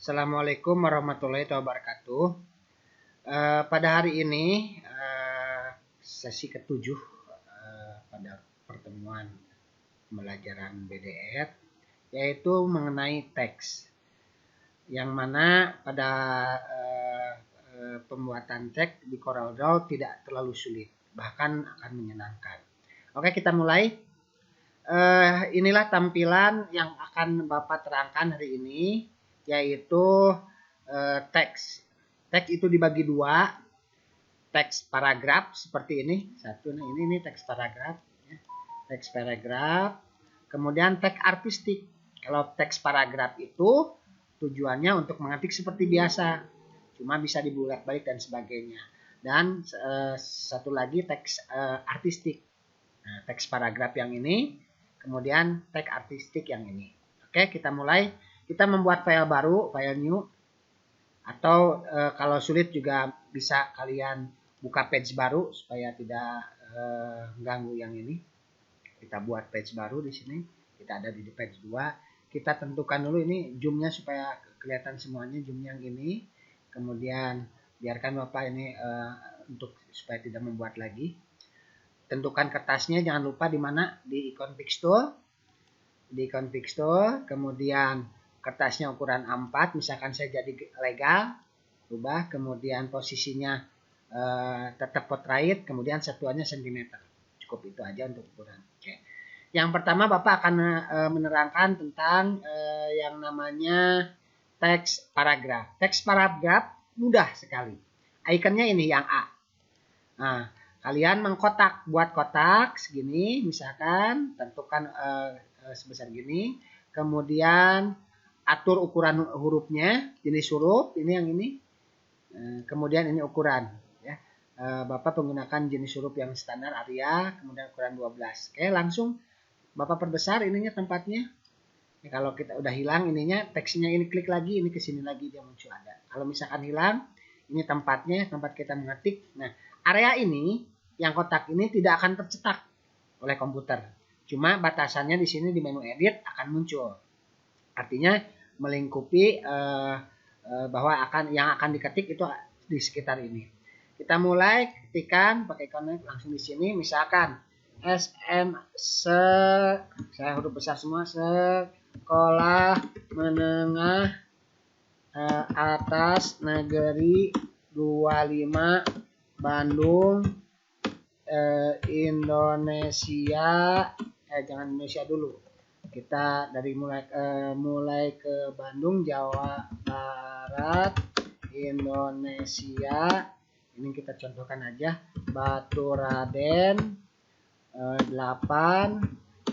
Assalamualaikum warahmatullahi wabarakatuh. Pada hari ini sesi ketujuh pada pertemuan pembelajaran BDR yaitu mengenai teks, yang mana pada pembuatan teks di CorelDRAW tidak terlalu sulit, bahkan akan menyenangkan. Oke, kita mulai. Inilah tampilan yang akan Bapak terangkan hari ini, yaitu teks. Teks itu dibagi dua, teks paragraf seperti ini. Satu, nah ini teks paragraf, ya. Teks paragraf. Kemudian teks artistik. Kalau teks paragraf itu tujuannya untuk mengetik seperti biasa, cuma bisa dibolak-balik dan sebagainya. Dan satu lagi teks artistik. Nah, teks paragraf yang ini, kemudian teks artistik yang ini. Oke, kita mulai. Kita membuat file baru, file new. Atau kalau sulit juga bisa kalian buka page baru supaya tidak mengganggu yang ini. Kita buat page baru di sini. Kita ada di page 2. Kita tentukan dulu ini zoomnya supaya kelihatan semuanya, zoom yang ini. Kemudian biarkan Bapak ini untuk supaya tidak membuat lagi. Tentukan kertasnya, jangan lupa di mana, di ikon fix tool. Di ikon fix tool, kemudian kertasnya ukuran A4, misalkan saya jadi legal, rubah, kemudian posisinya tetap portrait, kemudian satuannya cm. Cukup itu aja untuk ukuran. Oke. Yang pertama Bapak akan menerangkan tentang yang namanya teks paragraf. Teks paragraf mudah sekali. Ikonnya ini yang A. Nah, kalian mengkotak, buat kotak segini, misalkan tentukan sebesar gini, kemudian atur ukuran hurufnya, jenis huruf, ini yang ini, kemudian ini ukuran, ya. Bapak menggunakan jenis huruf yang standar Aria, kemudian ukuran 12. Oke, langsung Bapak perbesar ininya tempatnya. Ya, kalau kita udah hilang ininya, teksnya ini klik lagi, ini ke sini lagi dia muncul ada. Kalau misalkan hilang, ini tempatnya, tempat kita mengetik. Nah, area ini, yang kotak ini tidak akan tercetak oleh komputer. Cuma batasannya di sini di menu edit akan muncul. Artinya melingkupi bahwa yang akan diketik itu di sekitar ini. Kita mulai ketikkan pakai connect langsung di sini. Misalkan SM saya huruf besar semua, sekolah menengah atas negeri 25 Bandung, Indonesia, jangan Indonesia dulu. Kita dari mulai ke Bandung, Jawa Barat, Indonesia. Ini kita contohkan aja. Baturaden 8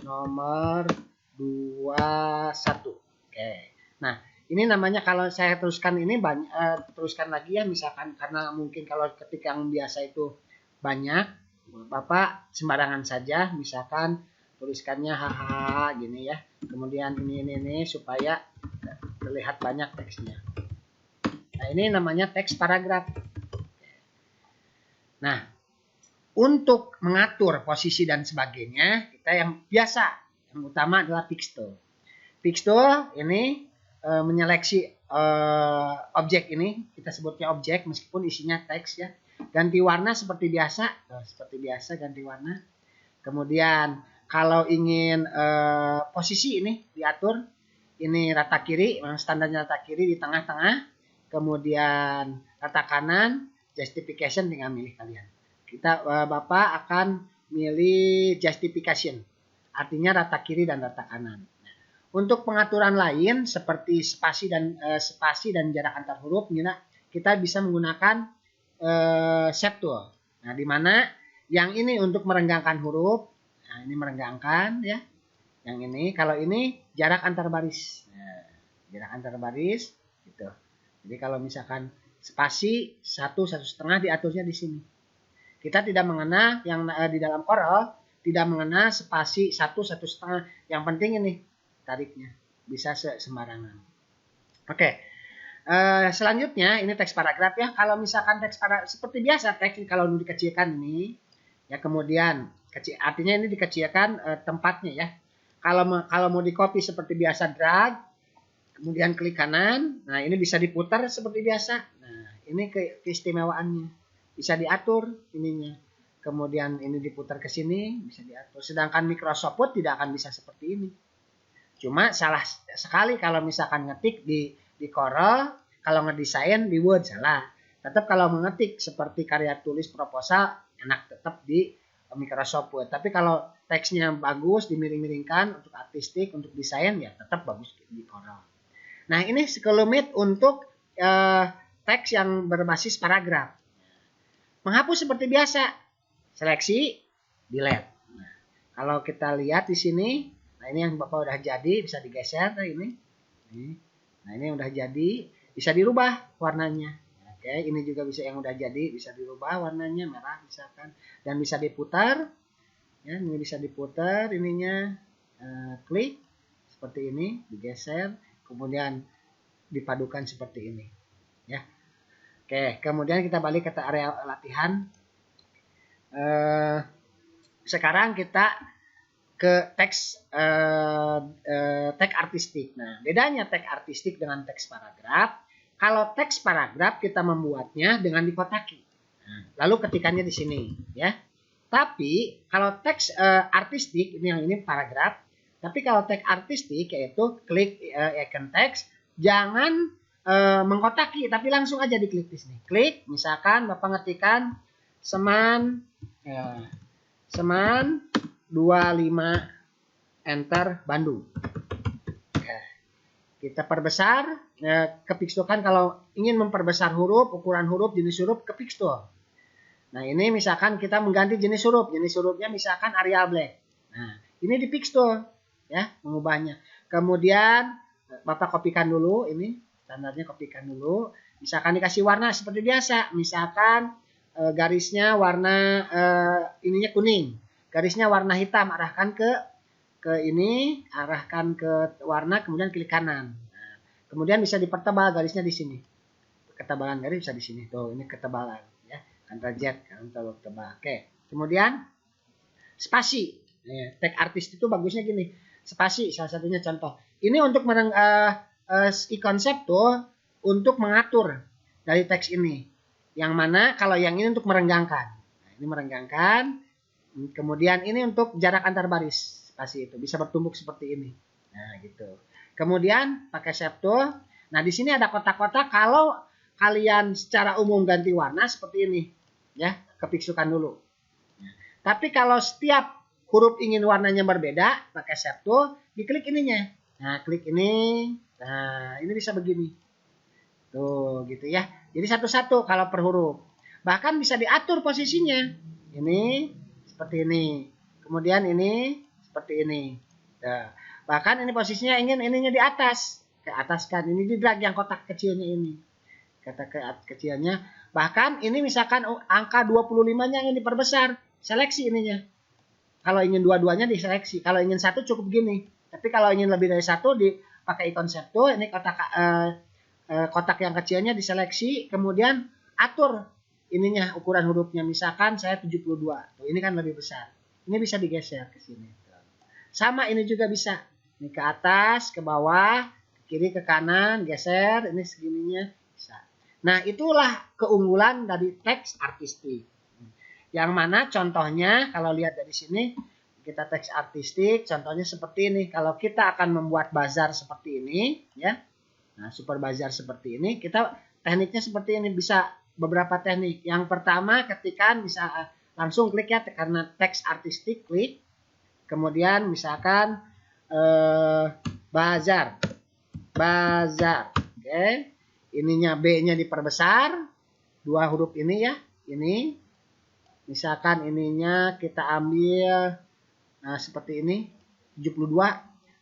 nomor 21. Oke. Nah, ini namanya kalau saya teruskan ini teruskan lagi ya, misalkan karena mungkin kalau ketika yang biasa itu banyak, Bapak sembarangan saja, misalkan tuliskannya hahaha gini ya. Kemudian ini supaya terlihat banyak teksnya. Nah, ini namanya teks paragraf. Nah, untuk mengatur posisi dan sebagainya, kita yang biasa, yang utama adalah fix tool. Fix tool ini menyeleksi objek ini, kita sebutnya objek meskipun isinya teks ya. Ganti warna seperti biasa, ganti warna. Kemudian kalau ingin posisi ini diatur, ini rata kiri, standarnya rata kiri di tengah-tengah, kemudian rata kanan, justification tinggal milih kalian. Bapak akan milih justification, artinya rata kiri dan rata kanan. Nah, untuk pengaturan lain seperti spasi dan jarak antar huruf, kita bisa menggunakan shape tool. Nah, di mana yang ini untuk merenggangkan huruf. Nah, ini merenggangkan ya. Yang ini, kalau ini jarak antar baris. Nah, jarak antar baris gitu. Jadi kalau misalkan spasi 1,5 diaturnya di sini. Kita tidak mengena yang di dalam Corel tidak mengena spasi 1,5. Yang penting ini tariknya bisa sembarangan. Oke. Selanjutnya ini teks paragraf ya. Kalau misalkan teks paragraf seperti biasa, teks kalau dikecilkan ini ya, kemudian artinya ini dikecilkan tempatnya ya. Kalau mau di copy seperti biasa drag, Kemudian klik kanan. Nah, ini bisa diputar seperti biasa. Nah, ini keistimewaannya. Bisa diatur ininya. Kemudian ini diputar ke sini, bisa diatur. Sedangkan Microsoft Word tidak akan bisa seperti ini. Cuma salah sekali kalau misalkan ngetik di Corel, kalau ngedesain di Word salah. Tetap kalau mengetik seperti karya tulis proposal, enak tetap di Microsoft Word. Tapi kalau teksnya bagus, dimiring-miringkan untuk artistik, untuk desain, ya tetap bagus di Corel. Nah, ini sekelumit untuk teks yang berbasis paragraf. Menghapus seperti biasa. Seleksi, delete. Nah, kalau kita lihat di sini, nah ini yang Bapak udah jadi, bisa digeser ini. Nah, ini udah jadi, bisa dirubah warnanya. Oke, ini juga bisa yang udah jadi, bisa dirubah warnanya merah misalkan, dan bisa diputar. Ya, ini bisa diputar ininya, klik seperti ini, digeser, kemudian dipadukan seperti ini. Ya. Oke, kemudian kita balik ke area latihan. Sekarang kita ke teks artistik. Nah, bedanya teks artistik dengan teks paragraf. Kalau teks paragraf kita membuatnya dengan dikotaki. Nah, lalu ketikannya di sini, ya. Tapi kalau teks artistik ini paragraf. Tapi kalau teks artistik yaitu klik icon teks, jangan mengkotaki, tapi langsung aja diklik di sini. Klik, misalkan Bapak ngetikkan seman 25 enter Bandung. Kita perbesar, kepixelkan kalau ingin memperbesar huruf, ukuran huruf, jenis huruf, kepixel. Nah, ini misalkan kita mengganti jenis huruf. Jenis hurufnya misalkan Arial Black. Nah, ini di pixel ya, mengubahnya. Kemudian Bapak kopikan dulu ini, standarnya kopikan dulu. Misalkan dikasih warna seperti biasa. Misalkan garisnya warna ininya kuning. Garisnya warna hitam, arahkan ke ini, arahkan ke warna, kemudian klik kanan. Nah, kemudian bisa dipertebal garisnya di sini. Ketebalan garis bisa di sini. Tuh, ini ketebalan ya. Ctrl Z kan terlalu tebal. Oke. Kemudian spasi. Tag artis itu bagusnya gini. Spasi salah satunya contoh. Ini untuk konsep tuh untuk mengatur dari teks ini. Yang mana kalau yang ini untuk merenggangkan. Nah, ini merenggangkan. Kemudian ini untuk jarak antar baris. Spasi itu bisa bertumbuk seperti ini. Nah, gitu. Kemudian pakai shape tool. Nah, di sini ada kotak-kotak kalau kalian secara umum ganti warna seperti ini. Ya, kepixelkan dulu. Nah, tapi kalau setiap huruf ingin warnanya berbeda, pakai shape tool, diklik ininya. Nah, klik ini. Nah, ini bisa begini. Tuh, gitu ya. Jadi satu-satu kalau per huruf. Bahkan bisa diatur posisinya. Ini seperti ini. Kemudian ini seperti ini. Nah, bahkan ini posisinya ingin ininya di atas. Ke atas kan. Ini di drag yang kotak kecilnya ini. Kotak kecilnya. Bahkan ini misalkan angka 25-nya ingin diperbesar. Seleksi ininya. Kalau ingin dua-duanya diseleksi. Kalau ingin satu cukup gini. Tapi kalau ingin lebih dari satu dipakai ikon shape tool. Ini kotak yang kecilnya diseleksi. Kemudian atur ininya ukuran hurufnya. Misalkan saya 72. Tuh, ini kan lebih besar. Ini bisa digeser ke sini. Sama ini juga bisa. Ini ke atas, ke bawah, ke kiri, ke kanan, geser. Ini segininya bisa. Nah, itulah keunggulan dari teks artistik. Yang mana contohnya, kalau lihat dari sini, kita teks artistik, contohnya seperti ini. Kalau kita akan membuat bazar seperti ini, ya. Nah, super bazar seperti ini, kita tekniknya seperti ini. Bisa beberapa teknik. Yang pertama, ketikan bisa langsung klik ya, karena teks artistik, klik. Kemudian misalkan bazar. Oke. Ininya B-nya diperbesar. Dua huruf ini ya. Ini. Misalkan ininya kita ambil seperti ini. 72.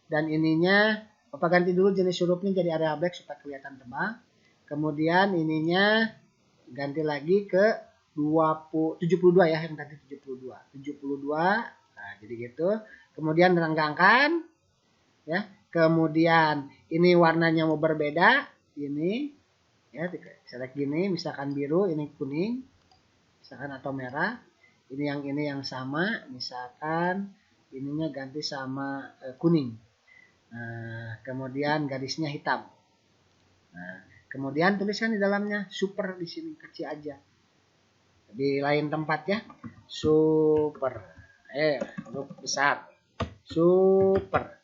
Dan ininya Bapak ganti dulu jenis hurufnya jadi Arial Black supaya kelihatan tebal. Kemudian ininya ganti lagi ke 72 ya, yang tadi 72. 72. Nah, jadi gitu. Kemudian renggangkan ya. Kemudian ini warnanya mau berbeda, ini ya, select gini, misalkan biru, ini kuning, misalkan atau merah. Ini yang sama, misalkan ininya ganti sama kuning. Nah, kemudian garisnya hitam. Nah, kemudian tuliskan di dalamnya super di sini, kecil aja. Di lain tempat ya. Super. Huruf besar. Super.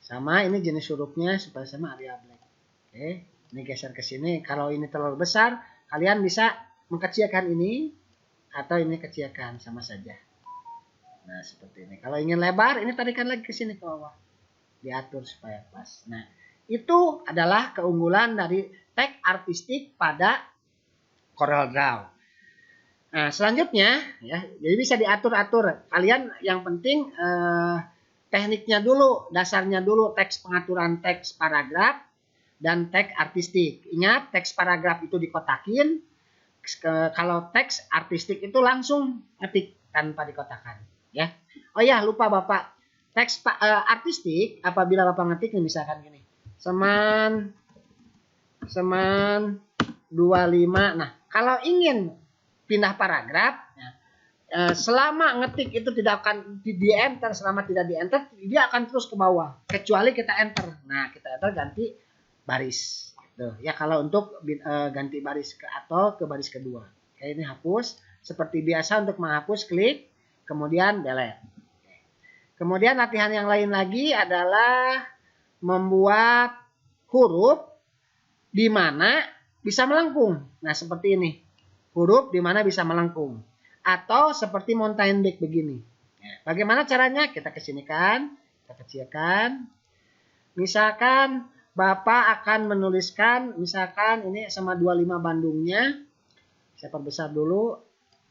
Sama ini jenis hurufnya supaya sama Arya Black. Oke, ini geser ke sini. Kalau ini terlalu besar, kalian bisa mengkecilkan ini atau ini kecilkan, sama saja. Nah, seperti ini. Kalau ingin lebar, ini tarikan lagi ke sini ke bawah. Diatur supaya pas. Nah, itu adalah keunggulan dari teks artistik pada Corel Draw. Nah, selanjutnya ya, jadi bisa diatur-atur. Kalian yang penting tekniknya dulu, dasarnya dulu, teks pengaturan teks paragraf dan teks artistik. Ingat, teks paragraf itu dikotakin. Kalau teks artistik itu langsung ngetik tanpa dikotakan, ya. Oh ya, lupa Bapak. Teks artistik apabila Bapak ngetik nih, misalkan gini. Seman 25. Nah, kalau ingin pindah paragraf, ya, selama ngetik itu tidak akan di enter, selama tidak di enter dia akan terus ke bawah kecuali kita enter. Nah, kita enter ganti baris. Tuh, ya kalau untuk ganti baris ke atau ke baris kedua. Kayak ini hapus. Seperti biasa untuk menghapus klik, kemudian delete. Kemudian latihan yang lain lagi adalah membuat huruf di mana bisa melengkung. Nah, seperti ini. Huruf di mana bisa melengkung. Atau seperti mountain bike begini. Bagaimana caranya? Kita kesinikan, kita kecilkan. Misalkan Bapak akan menuliskan, misalkan ini sama 25 Bandungnya. Saya perbesar dulu.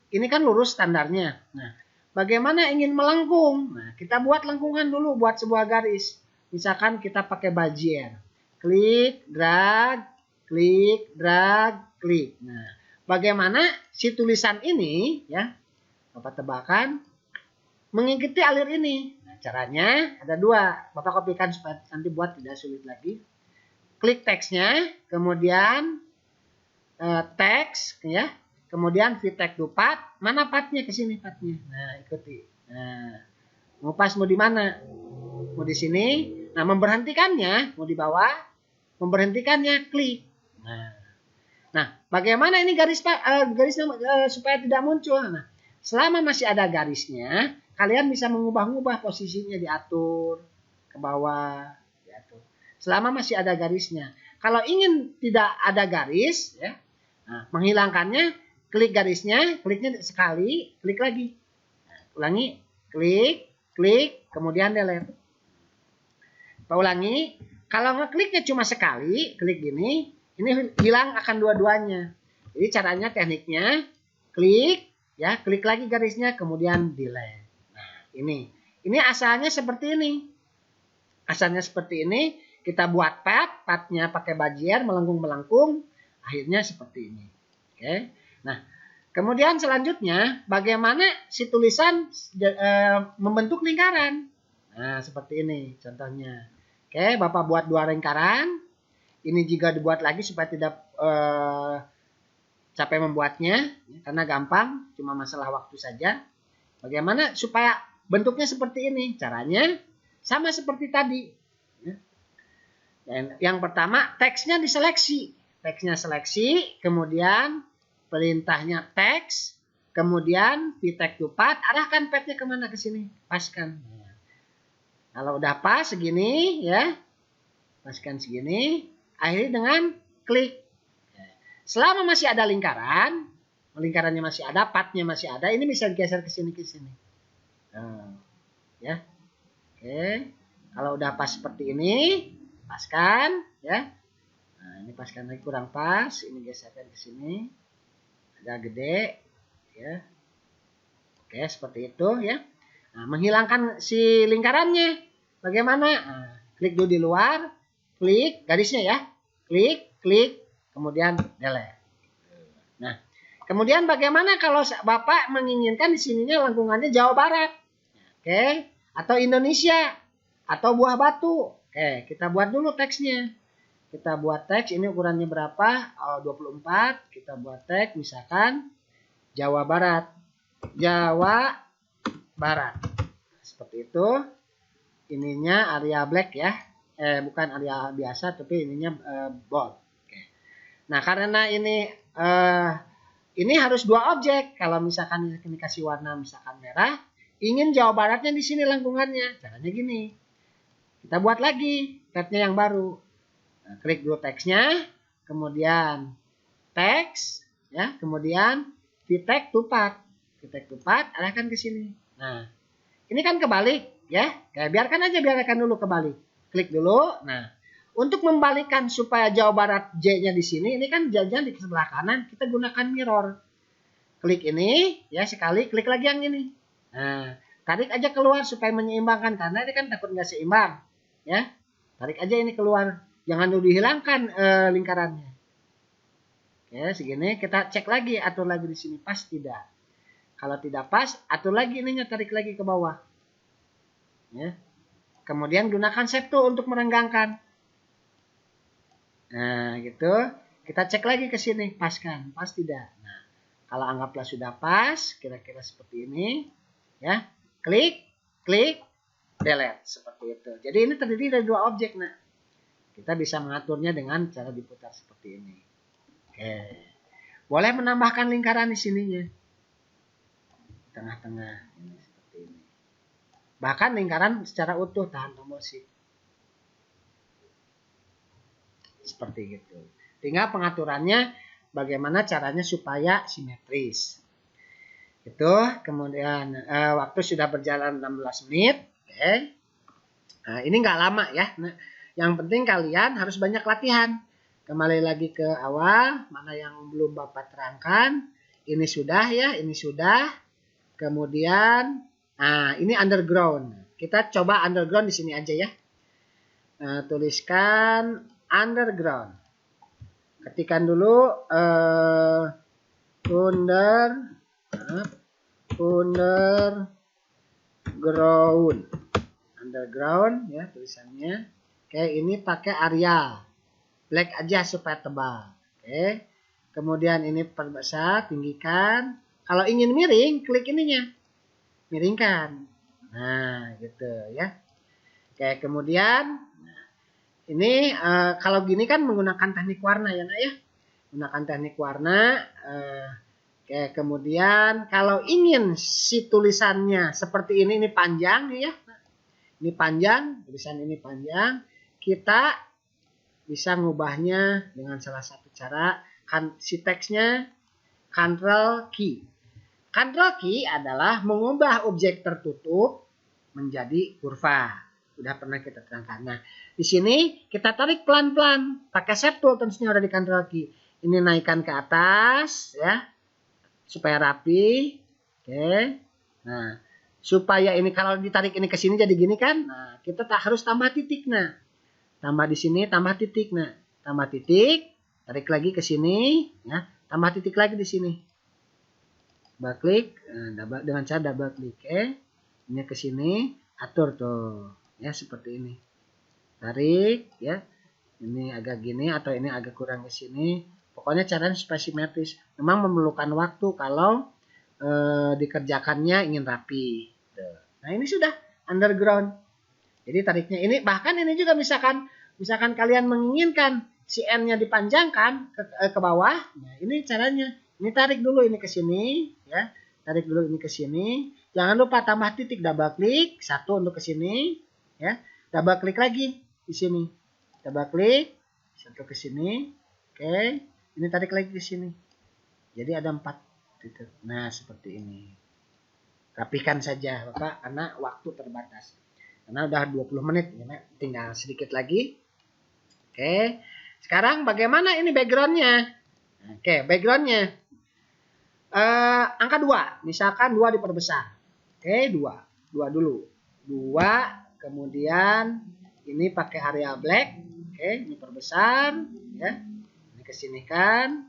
Ini kan lurus standarnya. Nah, bagaimana ingin melengkung? Nah, kita buat lengkungan dulu, buat sebuah garis. Misalkan kita pakai bajier. Klik, drag, klik, drag, klik. Nah, bagaimana si tulisan ini, ya, Bapak tebakan, mengikuti alir ini. Nah, caranya ada dua. Bapak kopikan supaya nanti buat tidak sulit lagi. Klik teksnya, kemudian teks, ya, kemudian VTEX to path. Mana pathnya? Ke sini pathnya. Nah, ikuti. Nah, mau pas mau di mana? Mau di sini. Nah, memberhentikannya mau di bawah. Memberhentikannya klik. Nah, bagaimana ini garisnya supaya tidak muncul? Nah, selama masih ada garisnya, kalian bisa mengubah-ubah posisinya, diatur ke bawah, diatur. Selama masih ada garisnya. Kalau ingin tidak ada garis, ya, nah, menghilangkannya, klik garisnya, kliknya sekali, klik lagi. Nah, ulangi, klik, klik, kemudian delete. Pak ulangi, kalau ngekliknya cuma sekali, klik gini, ini hilang akan dua-duanya. Jadi caranya, tekniknya, klik, ya, klik lagi garisnya, kemudian delete. Nah, ini asalnya seperti ini. Asalnya seperti ini, kita buat pathnya pakai bajier, melengkung-melengkung, akhirnya seperti ini. Oke. Nah, kemudian selanjutnya, bagaimana si tulisan membentuk lingkaran. Nah, seperti ini contohnya. Oke, Bapak buat 2 lingkaran. Ini juga dibuat lagi supaya tidak capek membuatnya, karena gampang, cuma masalah waktu saja. Bagaimana supaya bentuknya seperti ini? Caranya sama seperti tadi. Dan yang pertama, teksnya diseleksi. Teksnya seleksi, kemudian perintahnya teks, kemudian VTEX to path, arahkan pathnya kemana? Ke sini, paskan. Kalau udah pas segini, ya, paskan segini, akhiri dengan klik. Selama masih ada lingkaran, lingkarannya masih ada, pathnya masih ada, ini bisa digeser ke sini ke sini. Ya, oke. Kalau udah pas seperti ini, paskan, ya. Nah, ini paskan lagi kurang pas, ini geserkan ke sini. Agak gede, ya. Oke, seperti itu, ya. Nah, menghilangkan si lingkarannya, bagaimana? Nah, klik dulu di luar, klik garisnya, ya. Klik, klik, kemudian delete. Nah, kemudian bagaimana kalau Bapak menginginkan di sininya lengkungannya Jawa Barat? Oke, atau Indonesia, atau Buah Batu. Oke, kita buat dulu teksnya. Kita buat teks, ini ukurannya berapa? 24. Kita buat teks, misalkan Jawa Barat. Jawa Barat. Seperti itu. ininya area black ya. Bukan area biasa, tapi ininya bold. Oke. Nah, karena ini harus dua objek. Kalau misalkan ini kasih warna misalkan merah, ingin Jawa Baratnya di sini lengkungannya. Caranya gini. Kita buat lagi tabnya yang baru. Nah, klik dulu teksnya, kemudian teks, ya, kemudian VTEX to path. VTEX to path arahkan ke sini. Nah, ini kan kebalik, ya. Kayak biarkan dulu kebalik. Klik dulu. Nah, untuk membalikan supaya Jawa Barat J-nya di sini, ini kan J-nya di sebelah kanan, kita gunakan mirror. Klik ini, ya, sekali, klik lagi yang ini. Nah, tarik aja keluar supaya menyeimbangkan, karena ini kan takut nggak seimbang, ya. Tarik aja ini keluar, jangan dulu dihilangkan lingkarannya. Oke, segini kita cek lagi, atur lagi di sini, pas tidak. Kalau tidak pas, atur lagi ininya, tarik lagi ke bawah. Ya. Kemudian gunakan shape tool untuk merenggangkan. Nah, gitu. Kita cek lagi ke sini, pas kan? Pas tidak. Nah, kalau anggaplah sudah pas, kira-kira seperti ini, ya. Klik, delete seperti itu. Jadi ini terdiri dari dua objek, nah. Kita bisa mengaturnya dengan cara diputar seperti ini. Oke. Boleh menambahkan lingkaran di sininya. Tengah-tengah ini seperti ini. Bahkan lingkaran secara utuh, tahan tombol shift. Seperti gitu. Tinggal pengaturannya bagaimana caranya supaya simetris. Itu kemudian waktu sudah berjalan 16 menit. Oke. Nah, ini nggak lama ya. Nah, yang penting kalian harus banyak latihan. Kembali lagi ke awal, mana yang belum Bapak terangkan. Ini sudah ya, ini sudah. Kemudian, nah ini underground. Kita coba underground di sini aja ya. Nah, tuliskan underground. Ketikkan dulu underground ya tulisannya. Oke, ini pakai Arial black aja supaya tebal. Oke, kemudian ini perbesar, tinggikan. Kalau ingin miring, klik ininya, miringkan. Nah, gitu ya. Oke, kemudian ini kalau gini kan menggunakan teknik warna ya, nak ya. Menggunakan teknik warna. Oke, kemudian kalau ingin si tulisannya seperti ini panjang ya. Ini panjang, tulisan ini panjang. Kita bisa ngubahnya dengan salah satu cara, kan si teksnya Ctrl key. Ctrl key adalah mengubah objek tertutup menjadi kurva. Sudah pernah kita terangkan. Nah, di sini kita tarik pelan-pelan pakai shape tool, tentunya ada di Ctrl key. Ini naikkan ke atas ya, supaya rapi. Oke. Nah, supaya ini kalau ditarik ini ke sini jadi gini kan? Nah, kita harus tambah titik. Nah, tambah di sini, tambah titik. Nah, tambah titik, tarik lagi ke sini, ya, tambah titik lagi di sini. Double klik, dengan cara double klik, ini ke sini, atur tuh, ya seperti ini. Tarik, ya, ini agak gini atau ini agak kurang ke sini. Pokoknya caranya supaya simetris. Memang memerlukan waktu kalau dikerjakannya ingin rapi. Nah, ini sudah underground. Jadi tariknya ini, bahkan ini juga misalkan kalian menginginkan si N-nya dipanjangkan ke bawah, nah ini caranya. Ini tarik dulu ini ke sini, ya. Tarik dulu ini ke sini. Jangan lupa tambah titik, double klik, satu untuk ke sini, ya. Double klik lagi di sini. Double klik, satu ke sini. Oke, ini tarik lagi ke sini. Jadi ada 4 titik. Nah, seperti ini. Rapikan saja, Bapak, karena waktu terbatas. Karena udah 20 menit, ya, tinggal sedikit lagi. Oke, sekarang bagaimana ini backgroundnya? Oke, backgroundnya angka 2, misalkan 2 diperbesar. Oke, 2 dulu. 2, kemudian ini pakai area black. Oke, ini perbesar, ya. Ini kesinikan.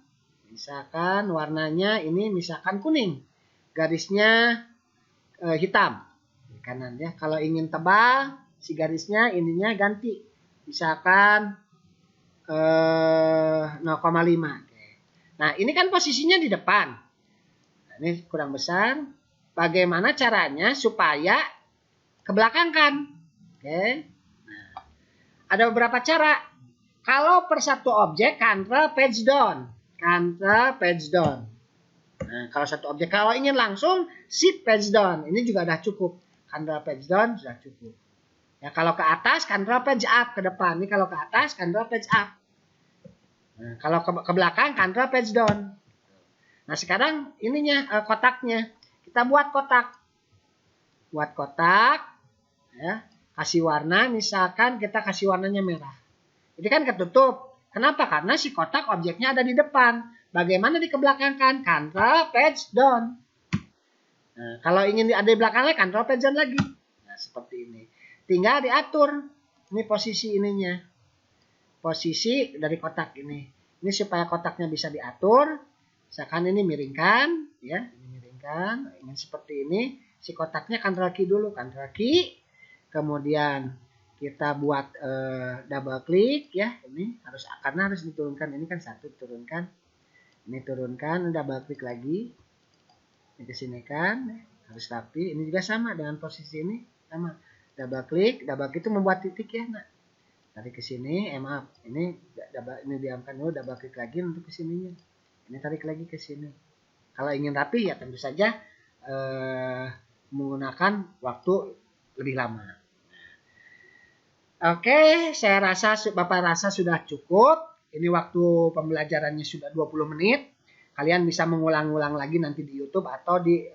Misalkan warnanya ini misalkan kuning. Garisnya hitam di kanan ya. Kalau ingin tebal, si garisnya ininya ganti. Misalkan 0,5. Nah, ini kan posisinya di depan. Nah, ini kurang besar. Bagaimana caranya supaya ke belakang kan? Oke. Nah, ada beberapa cara. Kalau per satu objek, Ctrl page down. Ctrl page down. Nah, kalau satu objek, kalau ingin langsung shift page down. Ini juga udah cukup. Ctrl page down sudah cukup. Ya, kalau ke atas, Ctrl page up ke depan. Ini kalau ke atas, Ctrl page up. Nah, kalau ke belakang, Ctrl page down. Nah, sekarang ininya kotaknya. Kita buat kotak. Buat kotak. Ya, kasih warna. Misalkan kita kasih warnanya merah. Ini kan ketutup. Kenapa? Karena si kotak objeknya ada di depan. Bagaimana dikebelakangkan? Ctrl page down. Nah, kalau ingin ada di belakangnya, Ctrl page down lagi. Nah, seperti ini. Tinggal diatur. Ini posisi ininya. Posisi dari kotak ini. Ini supaya kotaknya bisa diatur. Misalkan ini miringkan. Ya, ini miringkan. Ingin seperti ini. Si kotaknya Ctrl key dulu. Ctrl key. Kemudian kita buat double klik ya, ini karena harus diturunkan, ini kan satu diturunkan, ini turunkan, double klik lagi, ini kesini kan, harus rapi, ini juga sama dengan posisi ini, sama, double klik itu membuat titik ya, nah, tarik ke sini, maaf, ini diamkan dulu, double klik lagi untuk kesininya, ini tarik lagi ke sini. Kalau ingin rapi ya tentu saja menggunakan waktu lebih lama. Oke, saya rasa Bapak rasa sudah cukup. Ini waktu pembelajarannya sudah 20 menit. Kalian bisa mengulang-ulang lagi nanti di YouTube atau di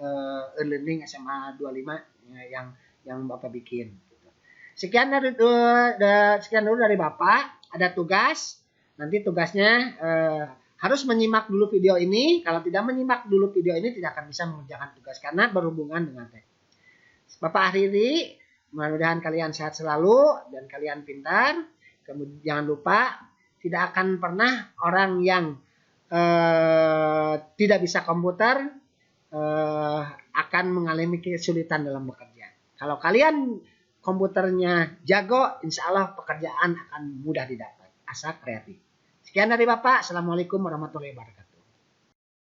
e-learning SMA 25 yang Bapak bikin. Sekian dulu dari Bapak. Ada tugas. Nanti tugasnya harus menyimak dulu video ini. Kalau tidak menyimak dulu video ini tidak akan bisa mengerjakan tugas karena berhubungan dengan teknik. Bapak akhiri. Mudah-mudahan kalian sehat selalu dan kalian pintar. Kemudian jangan lupa, tidak akan pernah orang yang tidak bisa komputer akan mengalami kesulitan dalam bekerja. Kalau kalian komputernya jago, insya Allah pekerjaan akan mudah didapat. Asal kreatif. Sekian dari Bapak. Assalamualaikum warahmatullahi wabarakatuh.